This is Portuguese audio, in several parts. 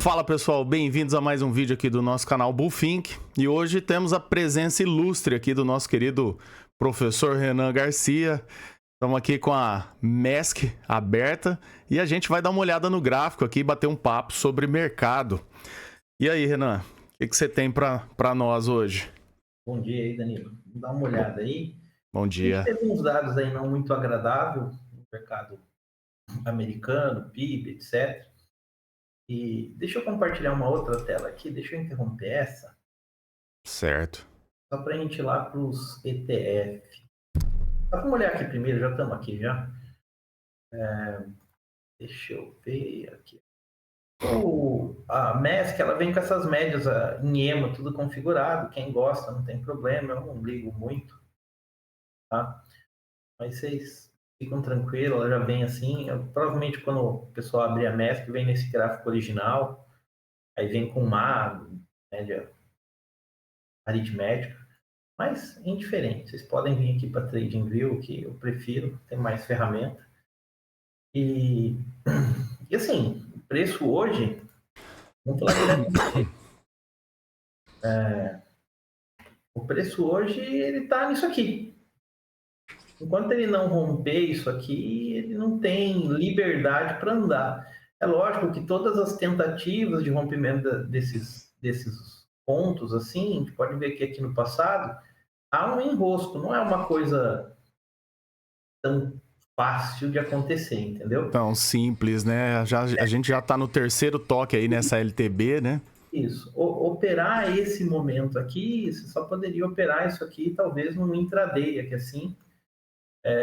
Fala pessoal, bem-vindos a mais um vídeo aqui do nosso canal Bullthink. E hoje temos a presença ilustre aqui do nosso querido professor Renan Garcia. Estamos aqui com a MESC aberta e a gente vai dar uma olhada no gráfico aqui e bater um papo sobre mercado. E aí, Renan, o que você tem para nós hoje? Bom dia aí, Danilo. Vamos dar uma olhada aí. Bom A gente dia. teve uns dados aí não muito agradáveis no mercado americano, PIB, etc. E deixa eu compartilhar uma outra tela aqui, deixa eu interromper essa, Certo. só para a gente ir lá para os ETF. Vamos olhar aqui primeiro, já estamos aqui já. Deixa eu ver aqui. A MESC, ela vem com essas médias em EMA, tudo configurado. Quem gosta, não tem problema, eu não ligo muito, tá? Mas vocês ficam tranquilos, ela já vem assim. Provavelmente quando o pessoal abrir a MESC, vem nesse gráfico original, aí vem com uma média aritmética, mas é indiferente. Vocês podem vir aqui para TradingView, que eu prefiro, tem mais ferramenta. E assim, o preço hoje, vamos falar diretamente, o preço hoje ele está nisso aqui. Enquanto ele não romper isso aqui, ele não tem liberdade para andar. É lógico que todas as tentativas de rompimento desses pontos, assim, a gente pode ver que aqui no passado há um enrosco, não é uma coisa tão fácil de acontecer, entendeu? Tão simples, né? A gente já tá no terceiro toque aí nessa LTB, né? Isso. Operar esse momento aqui, você só poderia operar isso aqui talvez num intraday, aqui assim,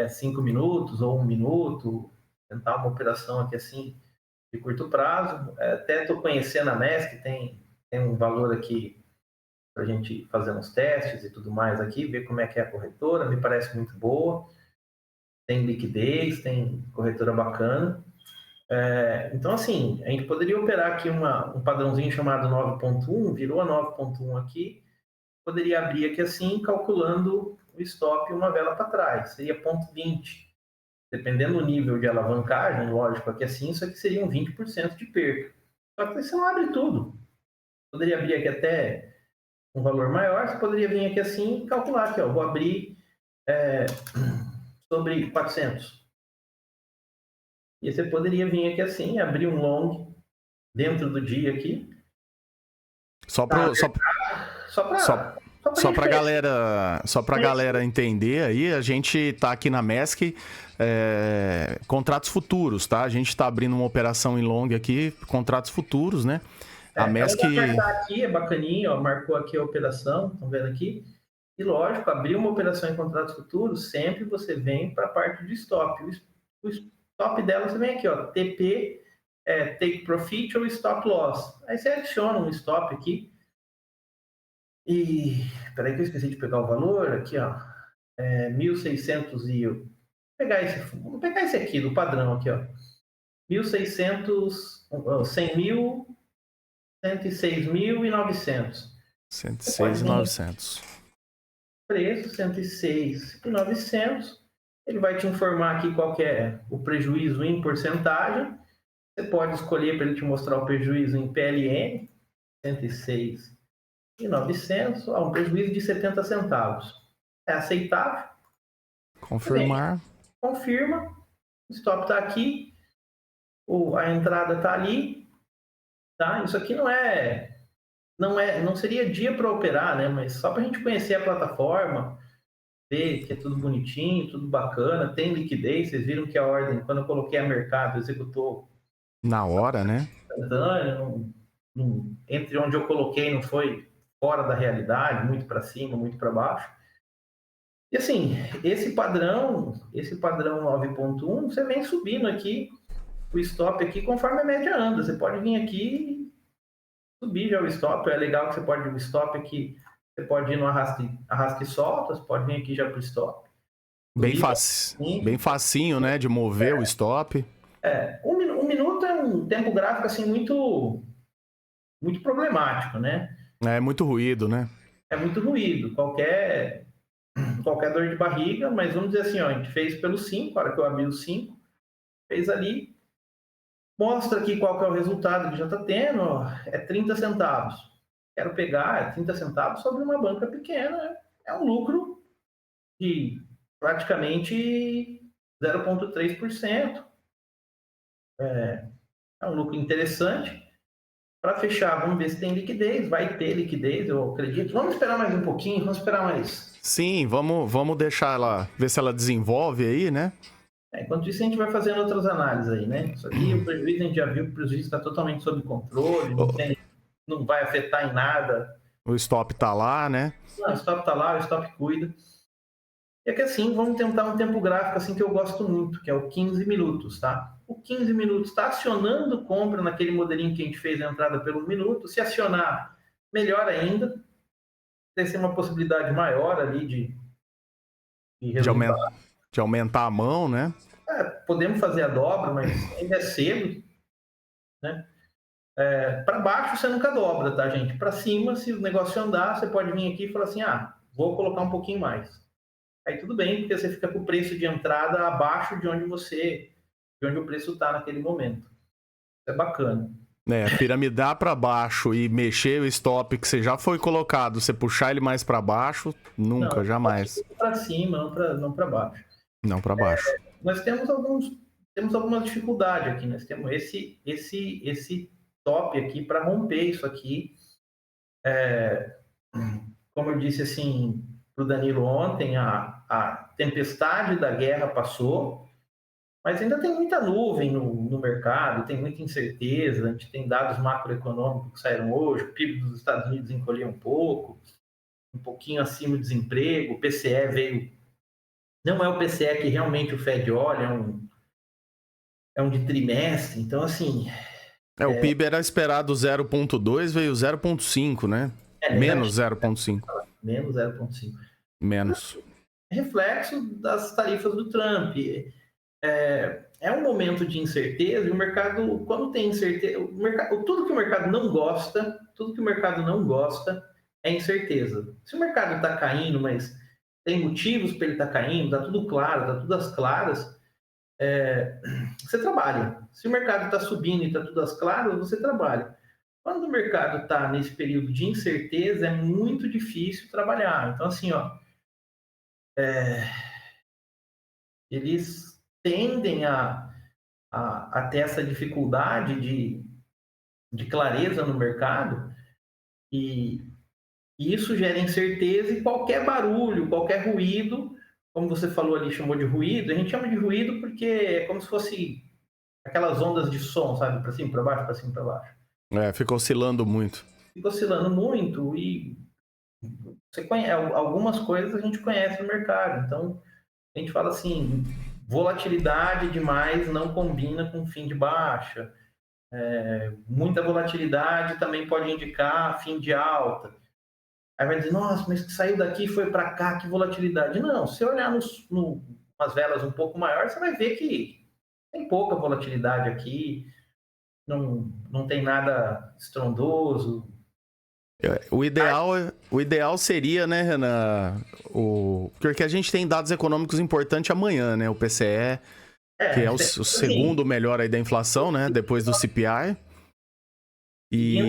5 minutos ou 1 minuto, tentar uma operação aqui assim de curto prazo. Até estou conhecendo a MESC, tem um valor aqui para a gente fazer uns testes e tudo mais aqui, ver como é que é a corretora, me parece muito boa, tem liquidez, tem corretora bacana. Então, assim, a gente poderia operar aqui um padrãozinho chamado 9.1, virou a 9.1 aqui, poderia abrir aqui assim, calculando o stop uma vela para trás, seria 0,20. Dependendo do nível de alavancagem, lógico, aqui assim, isso aqui seria um 20% de perda. Só que você não abre tudo. Poderia abrir aqui até um valor maior, você poderia vir aqui assim e calcular aqui, ó, vou abrir sobre 400. E você poderia vir aqui assim, abrir um long dentro do dia aqui. Só Tá, pro, só, só para Só pra galera entender aí, a gente tá aqui na MESC, contratos futuros, tá? A gente tá abrindo uma operação em long aqui, contratos futuros, né? A MESC... Ela vai marcar aqui, é bacaninha, ó, marcou aqui a operação, estão vendo aqui? E lógico, abrir uma operação em contratos futuros, sempre você vem para a parte de stop. O stop dela você vem aqui, ó, TP, Take Profit ou Stop Loss. Aí você adiciona um stop aqui. E peraí que eu esqueci de pegar o valor aqui, ó. 1.600 e vou pegar esse aqui do padrão aqui, ó. 1.600, 100 mil, 106.900. 106.900. Preço 106.900. Ele vai te informar aqui qual que é o prejuízo em porcentagem. Você pode escolher para ele te mostrar o prejuízo em PLN, 106.900, um prejuízo de 70 centavos. É aceitável? Confirmar. Confirma. O stop está aqui. A entrada está ali. Tá? Isso aqui não seria dia para operar, né? Mas só para a gente conhecer a plataforma, ver que é tudo bonitinho, tudo bacana, tem liquidez. Vocês viram que a ordem, quando eu coloquei a mercado, executou Na hora, né? instantâneo, entre onde eu coloquei não foi fora da realidade, muito para cima, muito para baixo. E assim, esse padrão 9.1, você vem subindo aqui, o stop aqui, conforme a média anda. Você pode vir aqui e subir já o stop. É legal que você pode o stop aqui, você pode ir no arraste e solta, você pode vir aqui já para o stop. Bem facinho, né? De mover o stop. Um minuto é um tempo gráfico assim muito, muito problemático, né? É muito ruído, né? É muito ruído. Qualquer dor de barriga, mas vamos dizer assim, ó, a gente fez pelo 5, a hora que eu abri o 5, fez ali, Mostra aqui qual que é o resultado que já está tendo, ó, é 30 centavos. Quero pegar 30 centavos sobre uma banca pequena, é um lucro de praticamente 0,3%. É um lucro interessante. Para fechar, vamos ver se tem liquidez. Vai ter liquidez, eu acredito. Vamos esperar mais um pouquinho, vamos esperar mais. Sim, vamos deixar ela, ver se ela desenvolve aí, né? Enquanto isso, a gente vai fazendo outras análises aí, né? Isso aqui, o prejuízo, a gente já viu que o prejuízo está totalmente sob controle, não vai afetar em nada. O stop tá lá, né? Não, o stop tá lá, o stop cuida. E aqui assim, vamos tentar um tempo gráfico assim que eu gosto muito, que é o 15 minutos, tá? O 15 minutos está acionando compra naquele modelinho que a gente fez a entrada pelo minuto. Se acionar, melhor ainda. Tem ser uma possibilidade maior ali de resultado. De aumentar a mão, né? Podemos fazer a dobra, mas ainda é cedo, né? Para baixo você nunca dobra, tá, gente? Para cima, se o negócio andar, você pode vir aqui e falar assim, vou colocar um pouquinho mais. Aí tudo bem, porque você fica com o preço de entrada abaixo de onde o preço está naquele momento. É bacana. Piramidar para baixo e mexer o stop que você já foi colocado, você puxar ele mais para baixo, nunca, jamais. Para cima, não para baixo. Não para baixo. Nós temos alguma dificuldade aqui. Nós temos esse top aqui para romper isso aqui. Como eu disse assim para o Danilo ontem, a tempestade da guerra passou, mas ainda tem muita nuvem no mercado, tem muita incerteza. A gente tem dados macroeconômicos que saíram hoje, o PIB dos Estados Unidos encolheu um pouquinho acima do desemprego, o PCE veio. Não é o PCE que realmente o Fed olha, é um de trimestre. Então, assim. O PIB era esperado 0,2, veio 0,5, né? Menos 0,5. Menos 0,5. Menos. Reflexo das tarifas do Trump. É um momento de incerteza, e o mercado, quando tem incerteza, tudo que o mercado não gosta é incerteza. Se o mercado está caindo, mas tem motivos para ele estar caindo, está tudo claro, está tudo às claras, você trabalha. Se o mercado está subindo e está tudo às claras, você trabalha. Quando o mercado está nesse período de incerteza, é muito difícil trabalhar. Então, assim, eles tendem a ter essa dificuldade de clareza no mercado, e isso gera incerteza, e qualquer barulho, qualquer ruído, como você falou ali, chamou de ruído, a gente chama de ruído porque é como se fosse aquelas ondas de som, sabe? Para cima, para baixo, para cima, para baixo. Fica oscilando muito. Fica oscilando muito, e você conhece, algumas coisas a gente conhece no mercado. Então, a gente fala assim, volatilidade demais não combina com fim de baixa. Muita volatilidade também pode indicar fim de alta. Aí vai dizer, nossa, mas saiu daqui e foi para cá, que volatilidade. Não, se você olhar umas velas um pouco maiores, você vai ver que tem pouca volatilidade aqui, não tem nada estrondoso. O ideal seria, né, Renan, porque a gente tem dados econômicos importantes amanhã, né, o PCE, que é o segundo melhor aí da inflação, né, depois do CPI. E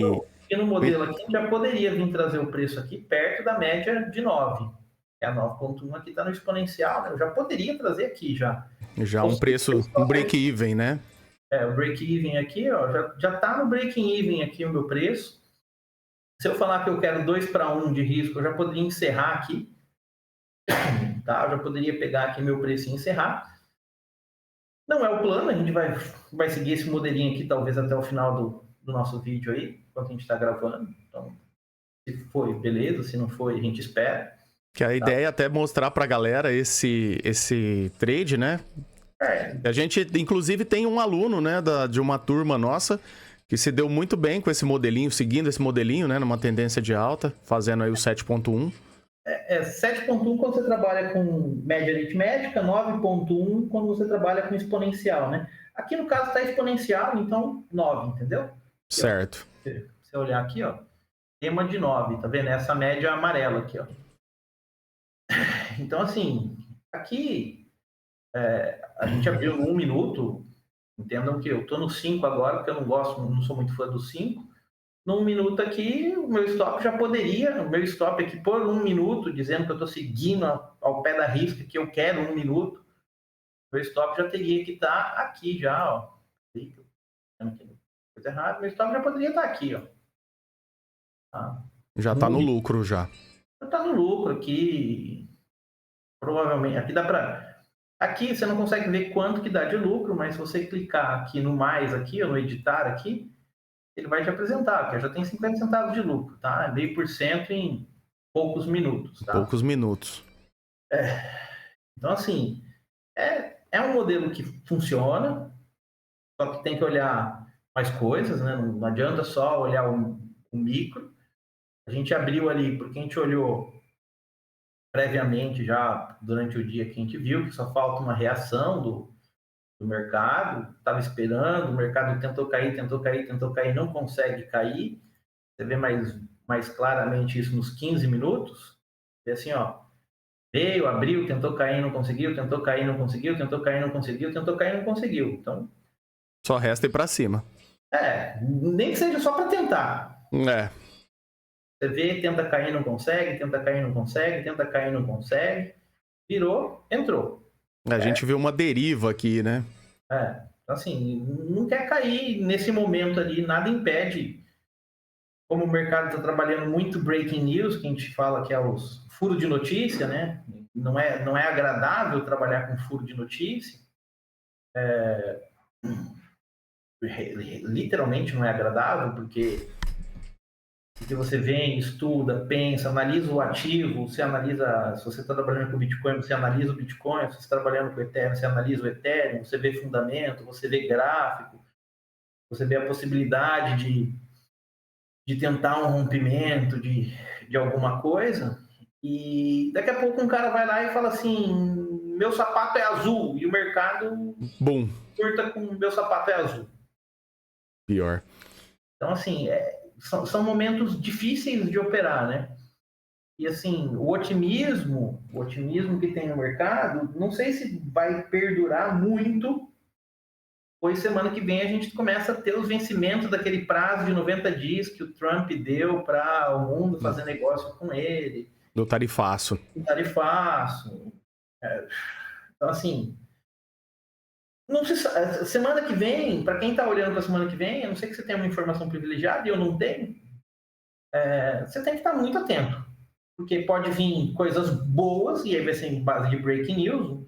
no modelo aqui, a gente já poderia vir trazer o preço aqui perto da média de 9. É a 9,1 aqui está no exponencial, né? Eu já poderia trazer aqui já. Já um preço, um break-even, né? O break-even aqui, já está no break-even aqui o meu preço. Se eu falar que eu quero 2-1 de risco, eu já poderia encerrar aqui. Tá? Eu já poderia pegar aqui meu preço e encerrar. Não é o plano, a gente vai seguir esse modelinho aqui, talvez até o final do nosso vídeo aí, enquanto a gente está gravando. Então, se foi, beleza. Se não foi, a gente espera. Que a ideia é até mostrar pra galera esse trade, né? A gente, inclusive, tem um aluno, né, de uma turma nossa que se deu muito bem com esse modelinho, seguindo esse modelinho, né, numa tendência de alta, fazendo aí o 7.1. 7.1 quando você trabalha com média aritmética, 9.1 quando você trabalha com exponencial, né? Aqui no caso está exponencial, então 9, entendeu? Aqui, certo. Se você olhar aqui, tema de 9, tá vendo? Essa média amarela aqui, Então, assim, aqui a gente abriu no 1 minuto, Entendam que eu estou no 5 agora, porque eu não sou muito fã do 5. Num minuto aqui, o meu stop aqui por 1 minuto, dizendo que eu estou seguindo ao pé da risca, que eu quero 1 minuto, meu stop já teria que estar aqui já, ó. Coisa errada, meu stop já poderia estar aqui, ó. Tá? Já tá no lucro, já. Já tá no lucro aqui, provavelmente, aqui dá para... Aqui você não consegue ver quanto que dá de lucro, mas se você clicar aqui no mais aqui, ou no editar aqui, ele vai te apresentar, que já tem 50 centavos de lucro, tá? 0,5% em poucos minutos, tá? Poucos minutos. Então, assim, é um modelo que funciona, só que tem que olhar mais coisas, né? Não adianta só olhar o micro. A gente abriu ali, porque a gente olhou previamente já durante o dia que a gente viu que só falta uma reação do mercado, estava esperando, o mercado tentou cair, não consegue cair. Você vê mais claramente isso nos 15 minutos. Vê assim, ó, veio, abriu, tentou cair, não conseguiu, tentou cair, não conseguiu, tentou cair, não conseguiu, tentou cair, não conseguiu. Então, só resta ir para cima. Nem que seja só para tentar. Você vê, tenta cair, não consegue, tenta cair, não consegue, tenta cair, não consegue. Virou, entrou. A gente viu uma deriva aqui, né? Então, assim, não quer cair nesse momento ali, nada impede. Como o mercado está trabalhando muito breaking news, que a gente fala que é os furo de notícia, né? Não é agradável trabalhar com furo de notícia. Literalmente não é agradável, porque você vem, estuda, pensa, analisa o ativo, você analisa, se você está trabalhando com o Bitcoin, você analisa o Bitcoin, se você está trabalhando com o Ethereum, você analisa o Ethereum, você vê fundamento, você vê gráfico, você vê a possibilidade de tentar um rompimento de alguma coisa, e daqui a pouco um cara vai lá e fala assim, meu sapato é azul, e o mercado curta com meu sapato é azul. Pior. Então, assim, são momentos difíceis de operar, né? E, assim, o otimismo que tem no mercado, não sei se vai perdurar muito, pois semana que vem a gente começa a ter os vencimentos daquele prazo de 90 dias que o Trump deu para o mundo fazer negócio com ele. Do tarifaço. Então, assim, não se, semana que vem, para quem está olhando para a semana que vem, a não ser que você tenha uma informação privilegiada, e eu não tenho, você tem que estar muito atento, porque pode vir coisas boas, e aí vai ser em base de breaking news.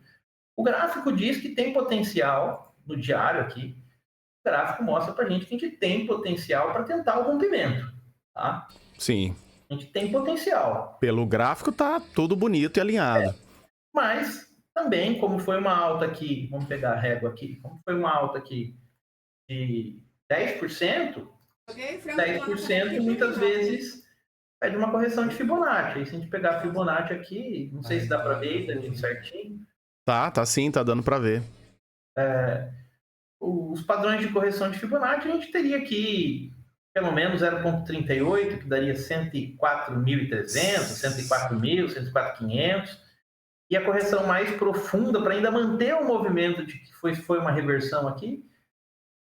O gráfico diz que tem potencial, no diário aqui, o gráfico mostra para a gente que a gente tem potencial para tentar o rompimento, tá? Sim. A gente tem potencial. Pelo gráfico tá tudo bonito e alinhado. Mas também, como foi uma alta aqui, vamos pegar a régua aqui, como foi uma alta aqui de 10%, 10% muitas vezes pede uma correção de Fibonacci. Aí se a gente pegar a Fibonacci aqui, não sei se dá para ver, Danilo, certinho. Tá sim, tá dando para ver. Os padrões de correção de Fibonacci, a gente teria aqui pelo menos 0,38, que daria 104.300, 104.000, 104.500. E a correção mais profunda, para ainda manter o movimento de que foi uma reversão aqui,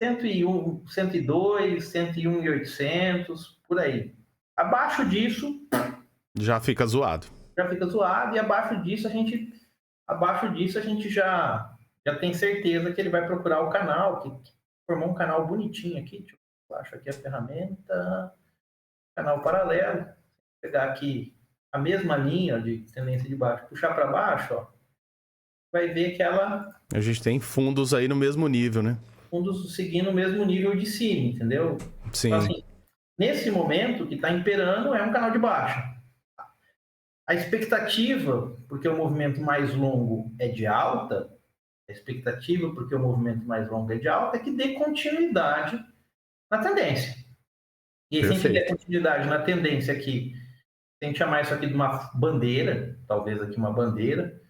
101, 102, 101.800, por aí. Abaixo disso... já fica zoado. E abaixo disso a gente já tem certeza que ele vai procurar o canal, que formou um canal bonitinho aqui. Deixa eu acho aqui a ferramenta. Canal paralelo. Vou pegar aqui a mesma linha de tendência de baixo, puxar para baixo, ó, vai ver que ela... A gente tem fundos aí no mesmo nível, né? Fundos seguindo o mesmo nível de cima, entendeu? Sim. Então, assim, nesse momento que está imperando é um canal de baixa. A expectativa, porque o movimento mais longo é de alta, é que dê continuidade na tendência. E aí, se a gente der continuidade na tendência aqui, se a gente chamar isso aqui de uma bandeira, talvez aqui uma bandeira,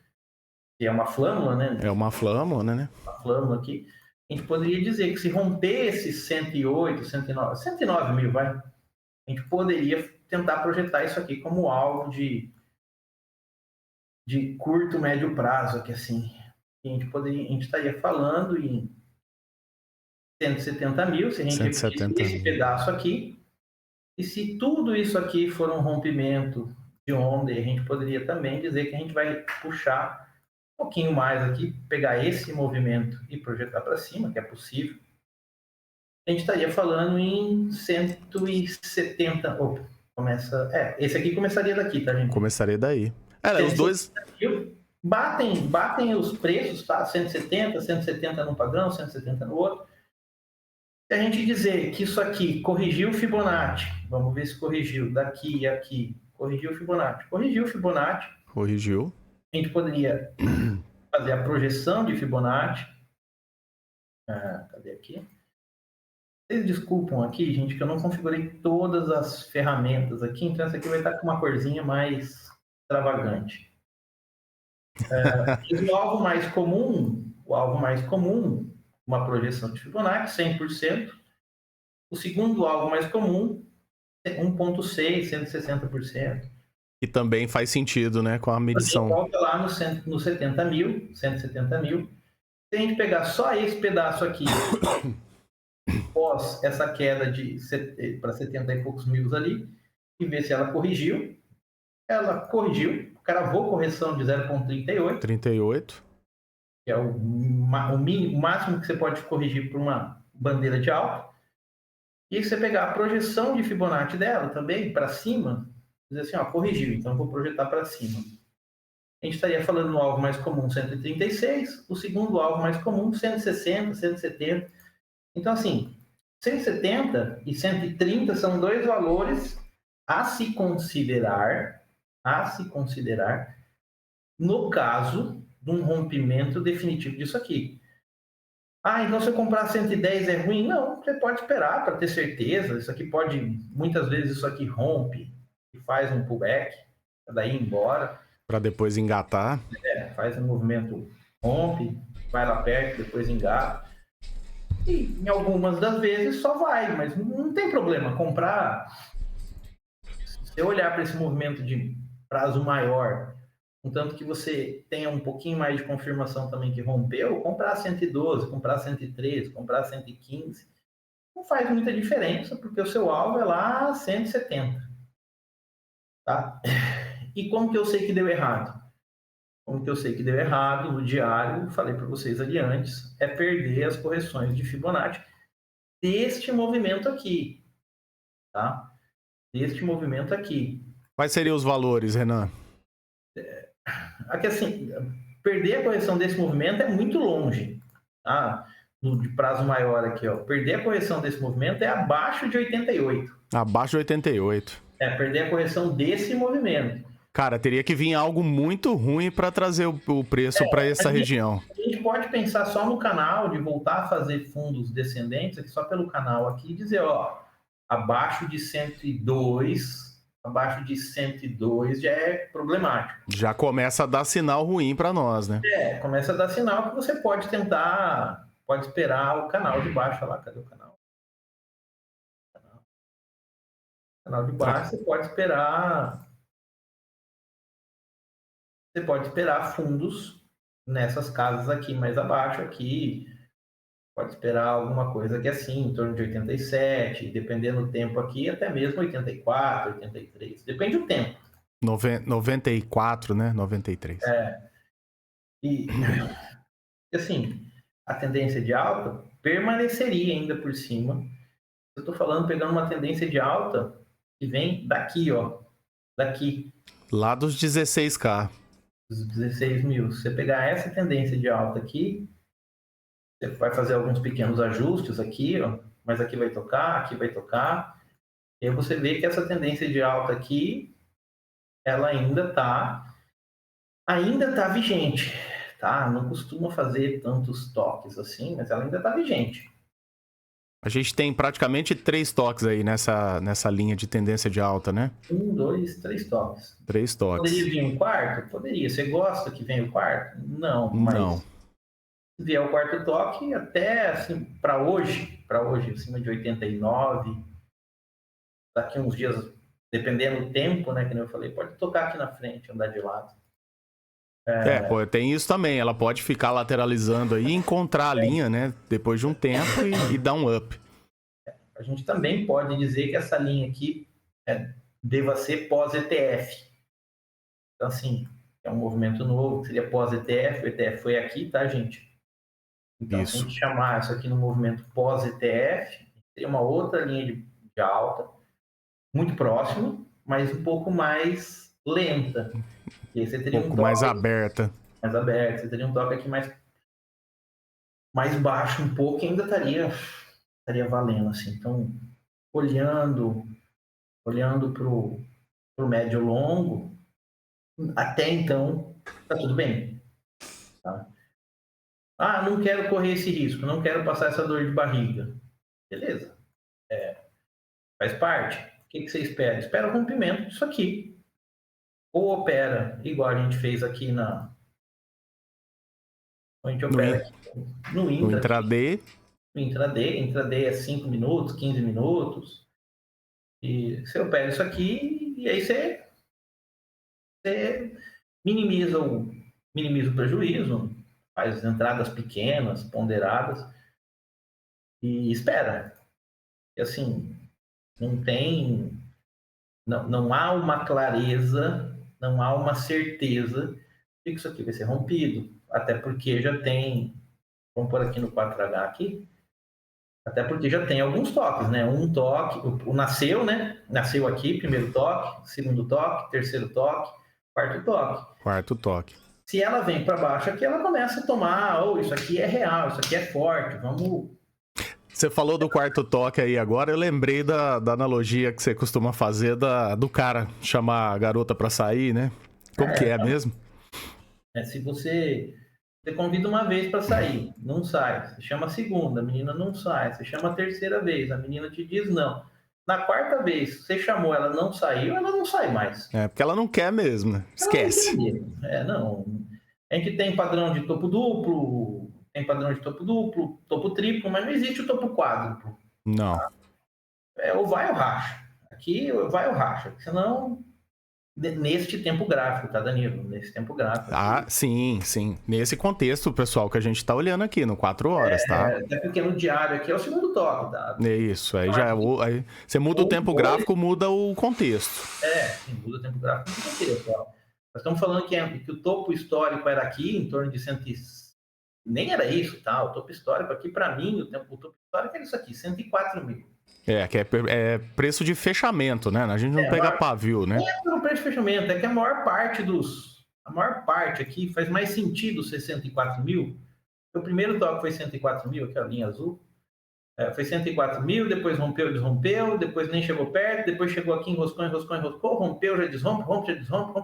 que é uma flâmula, né? É uma flâmula, né? Uma flâmula aqui. A gente poderia dizer que se romper esses 108, 109 mil, a gente poderia tentar projetar isso aqui como algo de curto, médio prazo, aqui assim. A gente estaria falando em 170 mil, se a gente repetir 170 esse mil. pedaço aqui, e se tudo isso aqui for um rompimento de onda, a gente poderia também dizer que a gente vai puxar um pouquinho mais aqui, pegar esse movimento e projetar para cima, que é possível. A gente estaria falando em 170. Opa, esse aqui começaria daqui, tá, gente? Começaria daí. Os dois. Batem os preços, tá? 170 num padrão, 170 no outro. Se a gente dizer que isso aqui corrigiu o Fibonacci, vamos ver se corrigiu daqui e aqui. Corrigiu o Fibonacci. Corrigiu o Fibonacci. Corrigiu. A gente poderia fazer a projeção de Fibonacci. Cadê aqui? Vocês desculpam aqui, gente, que eu não configurei todas as ferramentas aqui, então essa aqui vai estar com uma corzinha mais extravagante. O alvo mais comum, uma projeção de Fibonacci, 100%. O segundo alvo mais comum, 1,6, 160%. E também faz sentido, né, com a medição. Volta lá no 170 mil. Se a gente pegar só esse pedaço aqui, após essa queda para 70 e poucos mil ali, e ver se ela corrigiu. Ela corrigiu, cravou correção de 0,38. 38. Que é o máximo que você pode corrigir por uma bandeira de alta. E aí você pegar a projeção de Fibonacci dela também, para cima, dizer assim, corrigiu, então vou projetar para cima. A gente estaria falando no alvo mais comum, 136, o segundo alvo mais comum, 160, 170. Então, assim, 170 e 130 são dois valores a se considerar no caso de um rompimento definitivo disso aqui. Então se eu comprar 110 é ruim? Não, você pode esperar para ter certeza. Isso aqui pode, muitas vezes isso aqui rompe e faz um pullback, daí ir embora. Para depois engatar. Faz um movimento, rompe, vai lá perto, depois engata. E em algumas das vezes só vai, mas não tem problema comprar. Se eu olhar para esse movimento de prazo maior, contanto que você tenha um pouquinho mais de confirmação também que rompeu, comprar 112, comprar 113, comprar 115, não faz muita diferença, porque o seu alvo é lá 170. Tá? E como que eu sei que deu errado? Como que eu sei que deu errado no diário, falei para vocês ali antes, é perder as correções de Fibonacci deste movimento aqui. Tá? Deste movimento aqui. Quais seriam os valores, Renan? Aqui, assim, perder a correção desse movimento é muito longe, tá? De prazo maior aqui, ó. Perder a correção desse movimento é abaixo de 88. Abaixo de 88. Perder a correção desse movimento. Cara, teria que vir algo muito ruim para trazer o preço para essa região. A gente pode pensar só no canal, de voltar a fazer fundos descendentes, aqui só pelo canal aqui, e dizer, abaixo de 102... Abaixo de 102 já é problemático. Já começa a dar sinal ruim para nós, né? Começa a dar sinal que você pode tentar, pode esperar o canal de baixo. Olha lá, cadê o canal? Canal de baixo, você pode esperar. Você pode esperar fundos nessas casas aqui mais abaixo, aqui. Pode esperar alguma coisa que é assim, em torno de 87, dependendo do tempo aqui, até mesmo 84, 83. Depende do tempo. 94, né? 93. E, assim, a tendência de alta permaneceria ainda por cima. Eu estou falando, pegando uma tendência de alta que vem daqui, ó. Daqui. Lá dos 16K. Dos 16 mil. Se você pegar essa tendência de alta aqui, você vai fazer alguns pequenos ajustes aqui, ó, mas aqui vai tocar. E aí você vê que essa tendência de alta aqui, ela ainda tá vigente, tá? Não costuma fazer tantos toques assim, mas ela ainda tá vigente. A gente tem praticamente 3 toques aí nessa linha de tendência de alta, né? 1, 2, 3 toques. 3 toques. Poderia vir um quarto? Poderia. Você gosta que venha o quarto? Não, mas... Não. Se vier o quarto toque, até assim, para hoje, acima de 89, daqui uns dias, dependendo do tempo, né, que eu falei, pode tocar aqui na frente, andar de lado. Pô, tem isso também. Ela pode ficar lateralizando aí, encontrar a linha, né? Depois de um tempo e dar um up. A gente também pode dizer que essa linha aqui deva ser pós-ETF. Então, assim, é um movimento novo, que seria pós-ETF. O ETF foi aqui, tá, gente? Então, se a gente chamar isso aqui no movimento pós-ETF, seria uma outra linha de alta, muito próxima, mas um pouco mais lenta. E aí você teria um pouco mais aberta. Mais aberto. Você teria um toque aqui mais baixo um pouco e ainda estaria valendo, assim. Então, olhando para o médio longo, até então, tá tudo bem. Tá? Ah, não quero correr esse risco, não quero passar essa dor de barriga. Beleza. Faz parte. O que você espera? Espera o rompimento disso aqui. Ou opera, igual a gente fez aqui a gente opera aqui no intraday. No intraday é 5 minutos, 15 minutos. E você opera isso aqui e aí você minimiza o prejuízo, faz entradas pequenas, ponderadas e espera. E assim, não há uma clareza, não há uma certeza de que isso aqui vai ser rompido. Até porque já tem, vamos pôr aqui no 4H aqui, até porque já tem alguns toques, né? Um toque, o nasceu, né? Nasceu aqui, primeiro toque, segundo toque, terceiro toque, quarto toque. Quarto toque. Se ela vem para baixo aqui, ela começa a tomar, isso aqui é real, isso aqui é forte, vamos... Você falou do quarto toque aí agora, eu lembrei da analogia que você costuma fazer do cara chamar a garota para sair, né? Como que é mesmo? Se você convida uma vez para sair, não sai. Você chama a segunda, a menina não sai. Você chama a terceira vez, a menina te diz não. Na quarta vez, você chamou, ela não saiu, ela não sai mais. Porque ela não quer mesmo, né? Esquece. Não. A gente tem padrão de topo duplo, tem padrão de topo duplo, topo triplo, mas não existe o topo quádruplo. Não. Tá? Ou vai ou racha. Aqui, vai ou racha. Senão, neste tempo gráfico, tá, Danilo? Nesse tempo gráfico. Sim. Nesse contexto, pessoal, que a gente tá olhando aqui, no 4 horas, tá? Até porque no diário aqui é o segundo toque, tá? É isso, aí já aí você muda o tempo gráfico, muda o contexto. Muda o tempo gráfico, muda o contexto. Ó. Nós estamos falando que o topo histórico era aqui, em torno de nem era isso, tá? O topo histórico aqui, para mim, o topo histórico era isso aqui, 104 mil. Que é preço de fechamento, né? A gente não pega pavio, né? Não é pelo preço de fechamento, é que a maior parte aqui faz mais sentido ser 104 mil. O primeiro toque foi 104 mil, aquela linha azul. Foi 104 mil, depois rompeu, desrompeu, depois nem chegou perto, depois chegou aqui, enroscou, rompeu, já desrompe, rompe, já desrompe,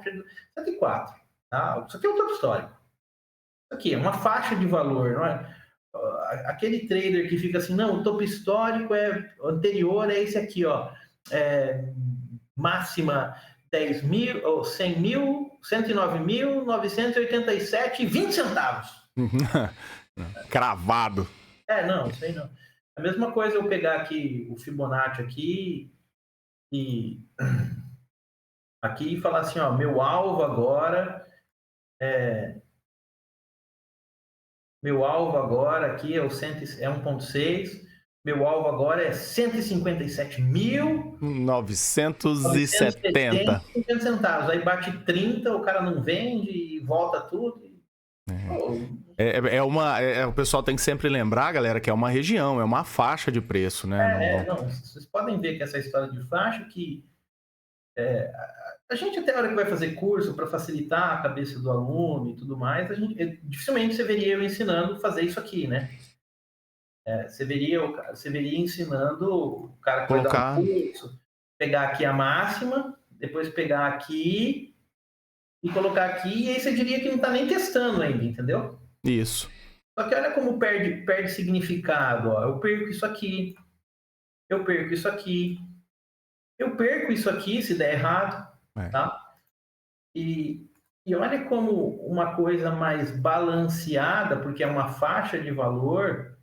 104. Tá? Isso aqui é um topo histórico. Isso aqui é uma faixa de valor, não é? Aquele trader que fica assim, não, o topo histórico anterior é esse aqui, ó. Máxima 10 mil, ou 100 mil, 109.987,20 centavos. Cravado. Não, isso aí não. A mesma coisa eu pegar aqui o Fibonacci aqui e falar assim, ó, meu alvo agora aqui é o 1.6, meu alvo agora é 157.970 centavos. Aí bate 30, o cara não vende e volta tudo. O pessoal tem que sempre lembrar, galera, que é uma região, é uma faixa de preço, né? Vocês podem ver que essa história de faixa que a gente até a hora que vai fazer curso para facilitar a cabeça do aluno e tudo mais, dificilmente você veria eu ensinando a fazer isso aqui, né? Você veria ensinando o cara que vai dar um curso, pegar aqui a máxima, depois pegar aqui e colocar aqui, e aí você diria que não está nem testando ainda, entendeu? Isso. Só que olha como perde significado. Ó. Eu perco isso aqui, eu perco isso aqui, eu perco isso aqui se der errado, tá? E olha como uma coisa mais balanceada, porque é uma faixa de valor.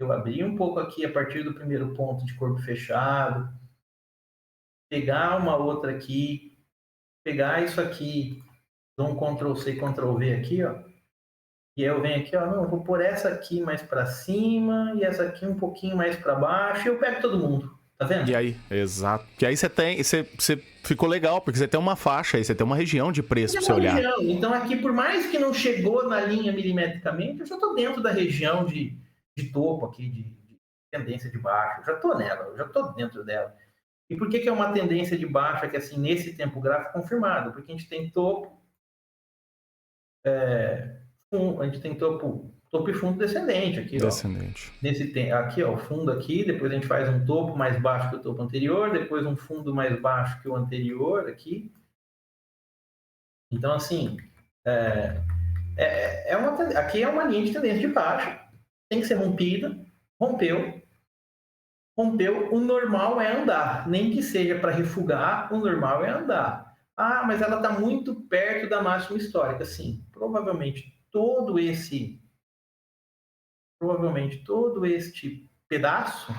Eu abri um pouco aqui a partir do primeiro ponto de corpo fechado, pegar uma outra aqui, pegar isso aqui dou um Ctrl+C, Ctrl+V aqui, ó. E aí eu venho aqui, ó, não, eu vou pôr essa aqui mais para cima e essa aqui um pouquinho mais para baixo e eu pego todo mundo. Tá vendo? E aí, exato. E aí você ficou legal, porque você tem uma faixa aí, você tem uma região de preço pra você olhar. Região. Então aqui, por mais que não chegou na linha milimetricamente, eu já estou dentro da região de topo aqui, de tendência de baixa. Eu já estou nela, eu já estou dentro dela. E por que é uma tendência de baixa que, assim, nesse tempo gráfico confirmado? Porque a gente tem topo, a gente tem topo e fundo descendente aqui, descendente. Ó. Aqui, ó, o fundo aqui, depois a gente faz um topo mais baixo que o topo anterior, depois um fundo mais baixo que o anterior aqui. Então, assim, aqui é uma linha de tendência de baixa, tem que ser rompida, rompeu, o normal é andar, nem que seja para refugar, o normal é andar. Ah, mas ela está muito perto da máxima histórica. Sim, provavelmente todo este pedaço,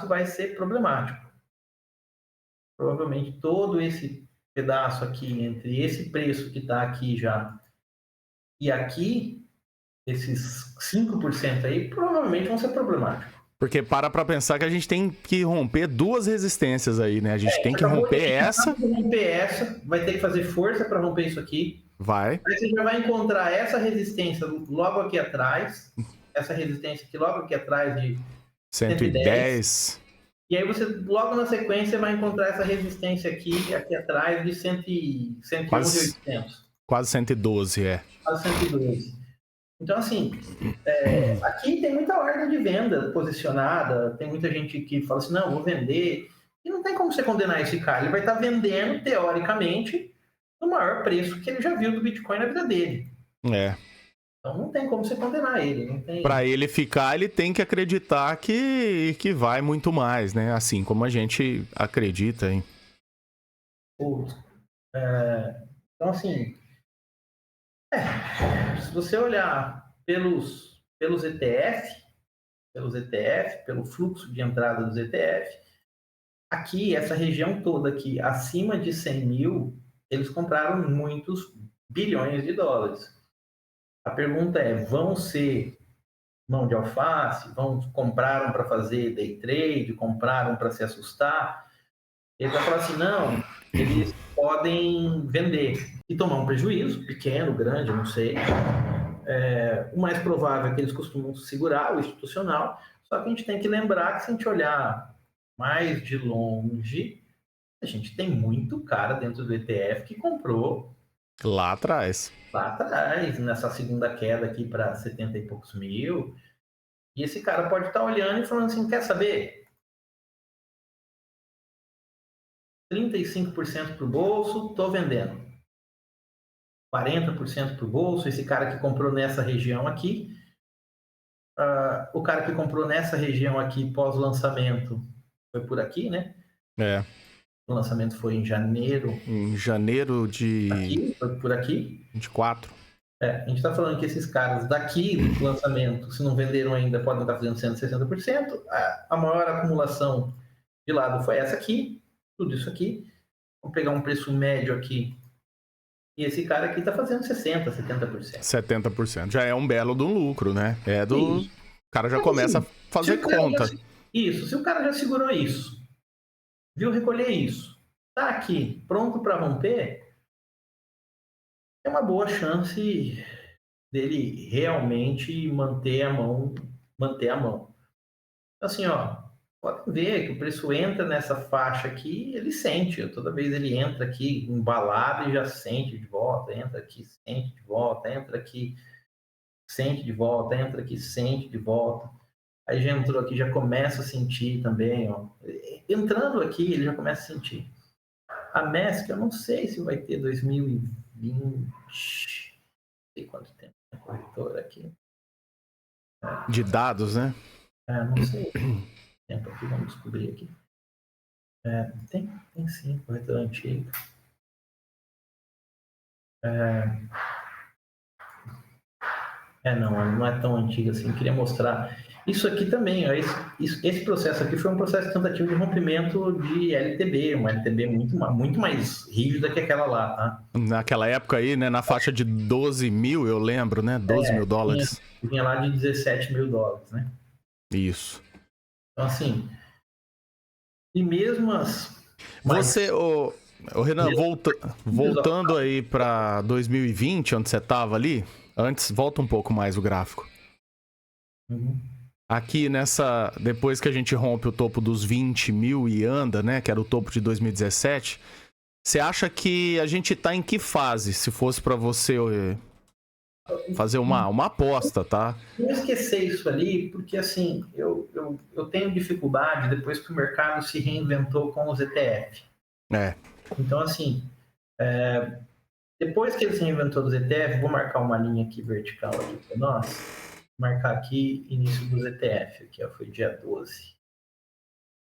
vai ser problemático. Provavelmente todo esse pedaço aqui, entre esse preço que está aqui já e aqui, esses 5% aí, provavelmente vão ser problemáticos. Porque para pensar que a gente tem que romper duas resistências aí, né? A gente tem que romper essa. Vai ter que fazer força para romper isso aqui. Vai. Aí você já vai encontrar essa resistência logo aqui atrás. Essa resistência aqui logo aqui atrás de 110. E aí você, logo na sequência, vai encontrar essa resistência aqui atrás de 111,800. Quase 112, Quase 112. Então, assim, aqui tem muita ordem de venda posicionada, tem muita gente que fala assim, não, vou vender. E não tem como você condenar esse cara. Ele vai estar vendendo, teoricamente, no maior preço que ele já viu do Bitcoin na vida dele. Então não tem como você condenar ele. Para ele ficar, ele tem que acreditar que vai muito mais, né? Assim como a gente acredita, hein? Então, assim, se você olhar pelos ETF, pelo fluxo de entrada dos ETF, aqui, essa região toda aqui, acima de 100 mil, eles compraram muitos bilhões de dólares. A pergunta é, vão ser mão de alface? Compraram para fazer day trade? Compraram para se assustar? Ele vai falar assim, não, eles podem vender e tomar um prejuízo, pequeno, grande, não sei. O mais provável é que eles costumam segurar o institucional, só que a gente tem que lembrar que se a gente olhar mais de longe, a gente tem muito cara dentro do ETF que comprou lá atrás, nessa segunda queda aqui para 70 e poucos mil. E esse cara pode estar olhando e falando assim, quer saber? 35% para o bolso, estou vendendo. 40% para o bolso, esse cara que comprou nessa região aqui. O cara que comprou nessa região aqui pós-lançamento foi por aqui, né? O lançamento foi em janeiro. Em janeiro de... Aqui, foi por aqui. 24. A gente está falando que esses caras daqui do lançamento, se não venderam ainda, podem estar fazendo 160%. A maior acumulação de lado foi essa aqui, tudo isso aqui. Vamos pegar um preço médio aqui. E esse cara aqui está fazendo 60%, 70%. 70%. Já é um belo do lucro, né? O cara já começa a fazer conta. Se o cara já segurou isso, viu recolher isso, tá aqui, pronto para romper, é uma boa chance dele realmente manter a mão. Então, assim, ó, pode ver que o preço entra nessa faixa aqui, ele sente. Toda vez ele entra aqui embalado e já sente de volta, entra aqui, sente de volta, entra aqui, sente de volta, entra aqui, sente de volta. Aí já entrou aqui, já começa a sentir também, ó. Entrando aqui, ele já começa a sentir. A MESC, eu não sei se vai ter 2020, não sei quanto tempo tem corretora aqui. De dados, né? Não sei. Tempo aqui, vamos descobrir aqui. Tem sim, corretora antiga. Não é tão antiga assim. Queria mostrar. Isso aqui também, ó, esse processo aqui foi um processo de tentativa de rompimento de LTB, uma LTB muito mais rígida que aquela lá, tá? Naquela época aí, né, na faixa de 12 mil, eu lembro, né? 12 mil dólares. Vinha lá de 17 mil dólares, né? Isso. Então, assim, e mesmo as... Você, ô Renan, voltando aí para 2020, onde você estava ali, antes, volta um pouco mais o gráfico. Uhum. Aqui depois que a gente rompe o topo dos 20 mil e anda, né, que era o topo de 2017, você acha que a gente tá em que fase, se fosse para você fazer uma aposta, tá? Não esquecer isso ali, porque assim, eu tenho dificuldade depois que o mercado se reinventou com os ETF. Então, assim, depois que ele se reinventou dos ETF, vou marcar uma linha aqui vertical aqui para nós. Marcar aqui início dos ETF, aqui ó, foi dia 12.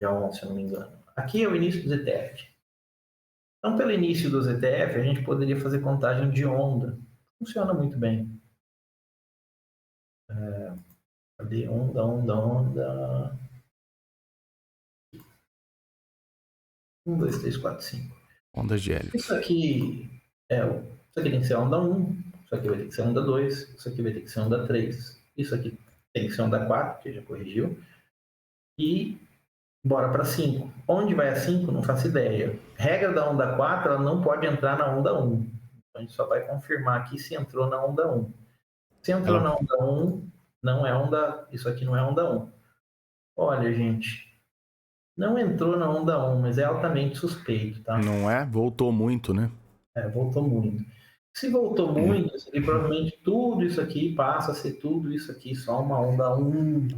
Dia 11, se eu não me engano. Aqui é o início dos ETF. Então, pelo início dos ETF, a gente poderia fazer contagem de onda. Funciona muito bem. Cadê? Onda. 1, 2, 3, 4, 5. Ondas de Hélio. Isso aqui tem que ser onda 1, isso aqui vai ter que ser onda 2, isso aqui vai ter que ser onda 3, isso aqui tem que ser onda 4, que já corrigiu, e bora para 5. Onde vai a 5? Não faço ideia. Regra da onda 4, ela não pode entrar na onda 1. Então a gente só vai confirmar aqui se entrou na onda 1. Se entrou na onda 1, não é onda, isso aqui não é onda 1. Olha, gente, não entrou na onda 1, mas é altamente suspeito, tá? Não é? Voltou muito, né? Voltou muito. Se voltou muito, e provavelmente tudo isso aqui passa a ser tudo isso aqui, só uma onda 1,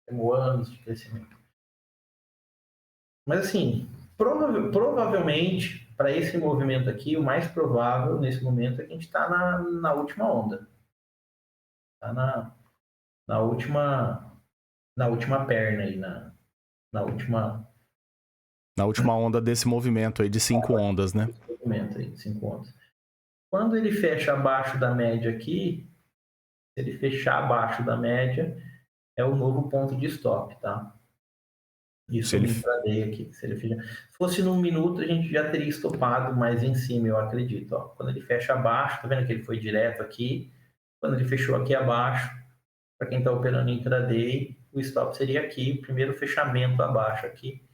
como anos de crescimento. Mas assim, provavelmente, para esse movimento aqui, o mais provável nesse momento é que a gente está na última onda. Está na última perna aí, na última onda desse movimento aí de 5 ondas, né? Movimento aí de 5 ondas. Quando ele fecha abaixo da média aqui, se ele fechar abaixo da média, é o novo ponto de stop, tá? Isso eu intraday aqui. Se fosse num minuto, a gente já teria estopado mais em cima, eu acredito. Ó. Quando ele fecha abaixo, tá vendo que ele foi direto aqui? Quando ele fechou aqui abaixo, para quem está operando intraday, o stop seria aqui, o primeiro fechamento abaixo aqui.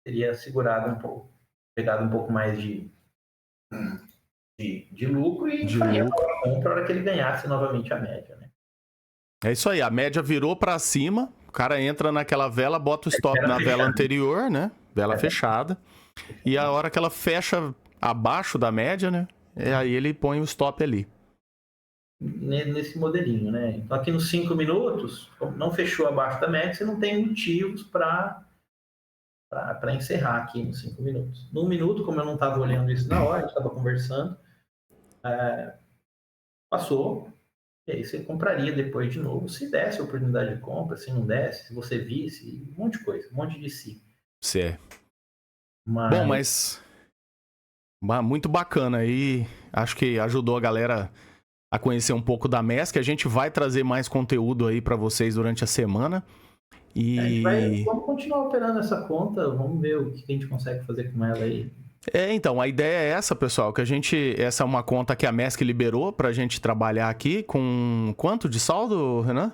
Teria segurado um pouco, pegado um pouco mais de lucro e faria a compra na hora que ele ganhasse novamente a média, né? É isso aí, a média virou para cima, o cara entra naquela vela, bota o stop na vela anterior, né? Vela fechada. E a hora que ela fecha abaixo da média, né? Aí ele põe o stop ali. Nesse modelinho, né? Então aqui nos 5 minutos, não fechou abaixo da média, você não tem motivos para encerrar aqui nos 5 minutos. No minuto, como eu não estava olhando isso na hora, a gente estava conversando, passou, e aí você compraria depois de novo, se desse a oportunidade de compra, se não desse, se você visse, um monte de coisa, um monte de si. Certo. Bom, mas muito bacana aí, acho que ajudou a galera a conhecer um pouco da MESC, a gente vai trazer mais conteúdo aí para vocês durante a semana. Vamos continuar operando essa conta, vamos ver o que a gente consegue fazer com ela aí. Então, a ideia é essa, pessoal, que essa é uma conta que a MESC liberou pra gente trabalhar aqui com quanto de saldo, Renan?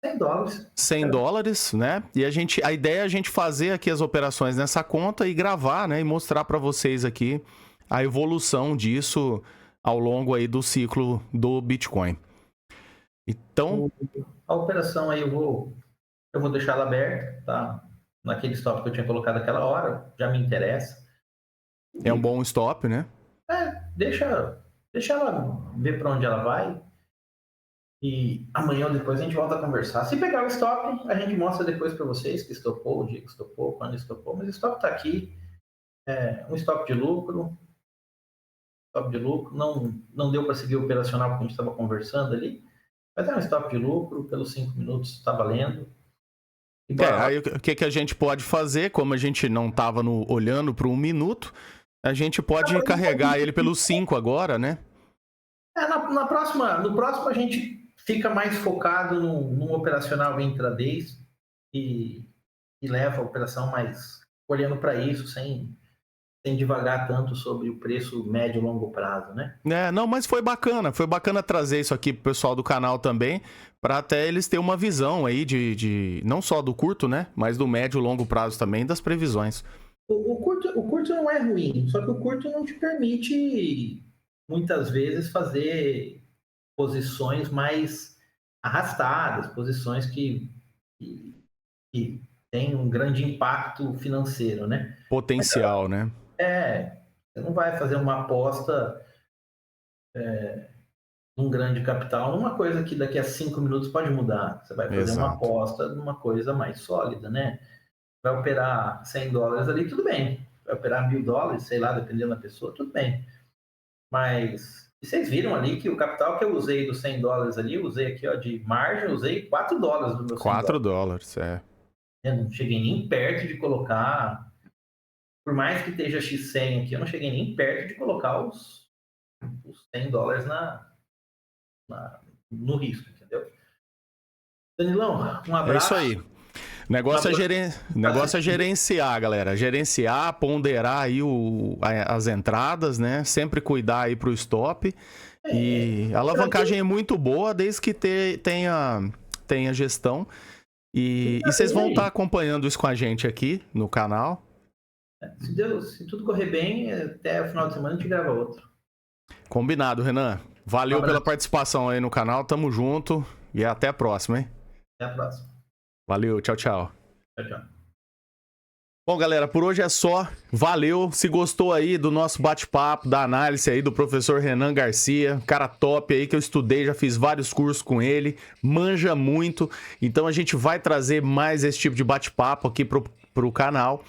$100. $100, né? E a ideia é a gente fazer aqui as operações nessa conta e gravar, né? E mostrar para vocês aqui a evolução disso ao longo aí do ciclo do Bitcoin. Então... A operação aí eu vou deixar ela aberta, tá? Naquele stop que eu tinha colocado aquela hora, já me interessa. É um bom stop, né? Deixa ela ver para onde ela vai. E amanhã ou depois a gente volta a conversar. Se pegar o stop, a gente mostra depois para vocês que estopou, o dia que estopou, quando estopou. Mas o stop está aqui. Um stop de lucro. Não deu para seguir o operacional porque a gente estava conversando ali. Mas é um stop de lucro, pelos 5 minutos está valendo. Aí o que a gente pode fazer, como a gente não estava olhando para 1 minuto, a gente pode carregar ele pelos 5 agora, né? No próximo a gente fica mais focado num operacional intraday e leva a operação mais olhando para isso, sem divagar tanto sobre o preço médio e longo prazo, né? Não, mas foi bacana trazer isso aqui pro pessoal do canal também, para até eles terem uma visão aí de não só do curto, né, mas do médio e longo prazo também, das previsões. O curto não é ruim, só que o curto não te permite, muitas vezes, fazer posições mais arrastadas, posições que têm um grande impacto financeiro, né? Potencial, né? Você não vai fazer uma aposta num grande capital, numa coisa que daqui a 5 minutos pode mudar. Você vai fazer uma aposta numa coisa mais sólida, né? Vai operar $100 ali, tudo bem. Vai operar $1.000, sei lá, dependendo da pessoa, tudo bem. Mas vocês viram ali que o capital que eu usei dos $100 ali, eu usei aqui, ó, de margem, eu usei $4 do meu $4, Eu não cheguei nem perto de colocar, por mais que esteja X100 aqui, eu não cheguei nem perto de colocar os $100 no risco, entendeu? Danilão, um abraço. É isso aí. Negócio é gerenciar, galera. Gerenciar, ponderar aí as entradas, né? Sempre cuidar aí pro stop. E a alavancagem é muito boa desde que tenha gestão. E vocês vão estar acompanhando isso com a gente aqui no canal. Se tudo correr bem, até o final de semana a gente grava outro. Combinado, Renan. Valeu pela participação aí no canal. Tamo junto. E até a próxima, hein? Até a próxima. Valeu, tchau, tchau. Tchau, tchau. Bom, galera, por hoje é só. Valeu. Se gostou aí do nosso bate-papo, da análise aí do professor Renan Garcia, cara top aí que eu estudei, já fiz vários cursos com ele, manja muito. Então a gente vai trazer mais esse tipo de bate-papo aqui pro canal.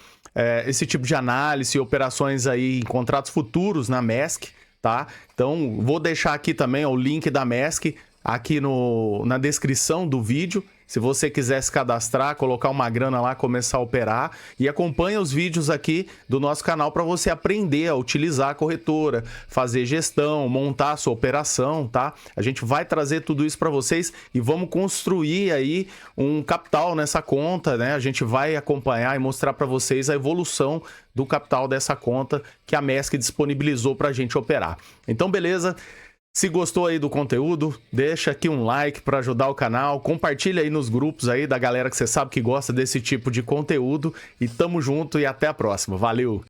Esse tipo de análise, operações aí em contratos futuros na MESC, tá? Então vou deixar aqui também o link da MESC aqui na descrição do vídeo. Se você quiser se cadastrar, colocar uma grana lá, começar a operar, e acompanha os vídeos aqui do nosso canal para você aprender a utilizar a corretora, fazer gestão, montar a sua operação, tá? A gente vai trazer tudo isso para vocês e vamos construir aí um capital nessa conta, né? A gente vai acompanhar e mostrar para vocês a evolução do capital dessa conta que a MESC disponibilizou para a gente operar. Então, beleza? Se gostou aí do conteúdo, deixa aqui um like para ajudar o canal, compartilha aí nos grupos aí da galera que você sabe que gosta desse tipo de conteúdo e tamo junto e até a próxima. Valeu!